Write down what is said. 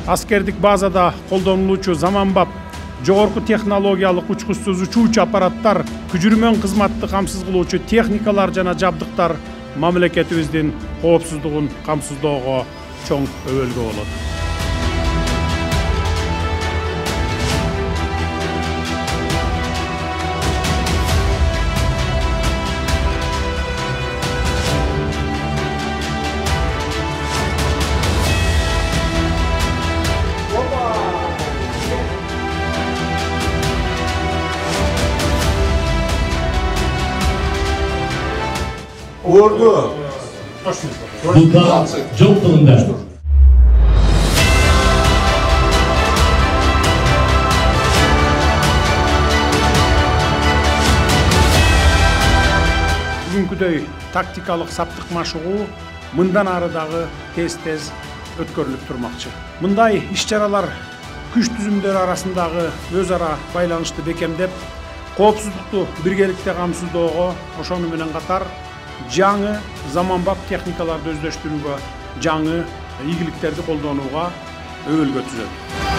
Аскердик базада колдонулуучу заманбап жогорку технологиялык учкучсуз учуучу аппараттар, күчүрмөн кызматты камсыз кылуучу техникалар жана жабдыктар мамлекетибиздин коопсуздугун камсыздоого чоң өбөлгө болот. Ordu. Bulgar çok durumda. Бүгүнкүдөй тактикалык саптык машыгуу мындан ары дагы тез өткөрүлүп турмакчы. Мындай иш-чаралар күч түзүмдөрү арасындагы өз ара байланышты бекемдеп, коопсуздукту биргеликте камсыздоого, ошону менен катар жаңы заманбап техникаларды өздөштүрүүгө, жаңы ийгиликтерди колдонууга өбөлгө түзөт.